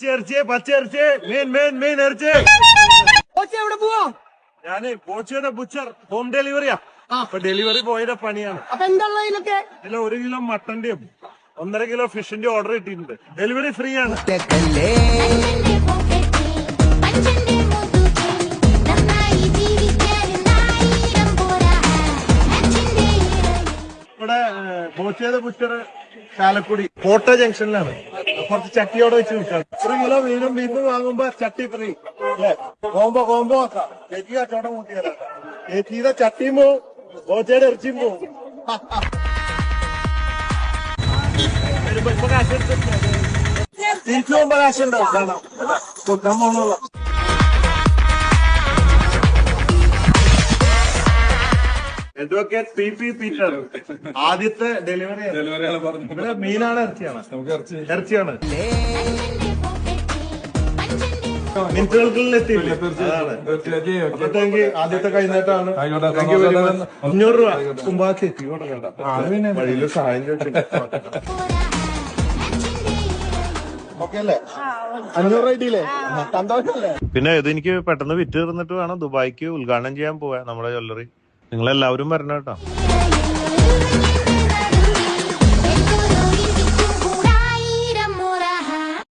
പച്ചിറച്ചി main ഇറച്ചി. എവിടെ പോവാ? ഞാന് പോച്ചയുടെ ബുച്ചർ ഹോം ഡെലിവറിയാ. അപ്പൊ ഡെലിവറി ബോയുടെ പണിയാണ്. അപ്പൊ എന്താ ഇതിലൊക്കെ? ഇതിൽ 1 കിലോ മട്ടന്റെയും 1.5 കിലോ ഫിഷിന്റെ ഓർഡർ കിട്ടിയിട്ടുണ്ട്. ഡെലിവറി ഫ്രീ ആണ്. ഇവിടെ ബോച്ചയുടെ ബുച്ചർ ചാലക്കുടി കോട്ട ജംഗ്ഷനിലാണ്. കുറച്ച് ചട്ടിയോടെ വെച്ച് വിൽക്കാം. 1 കിലോ മീനും ബീഫും വാങ്ങുമ്പോ ചട്ടി ഫ്രീ അല്ലേ? കോമ്പോ ആക്കാം. ചേച്ചി കച്ചവടം കൂട്ടിയാലോ? ചേച്ചിയുടെ ചട്ടിയും പോവും, ബോച്ചയുടെ ഇറച്ചിയും പോവും. തിരിച്ചു പോകുമ്പോ കാശുണ്ടാവും. കാണാം കൊടുക്കാൻ പോണുള്ള അഡ്വക്കേറ്റ് പി പീറ്റർ. ആദ്യത്തെ ഡെലിവറി ഇവിടെ മീനാണ് ഇറച്ചിയാണ്. മിനിറ്റുകൾക്കുള്ളിൽ എത്തിയില്ലേ? അപ്പോഴത്തേക്ക് ആദ്യത്തെ കൈനീട്ടാണ്. 500 രൂപ കുമ്പാത്തി എത്തി. വഴിയില് സഹായം ചോദിച്ചില്ല. ഓക്കെ അല്ലേ? 500 രൂപ കിട്ടിയില്ലേ? സന്തോഷല്ലേ? പിന്നെ ഇത് എനിക്ക് പെട്ടെന്ന് വിറ്റ് തീർന്നിട്ട് വേണം ദുബായിക്ക് ഉദ്ഘാടനം ചെയ്യാൻ പോവാ നമ്മുടെ ജ്വല്ലറി. നിങ്ങളെല്ലാവരും വരണം കേട്ടോ.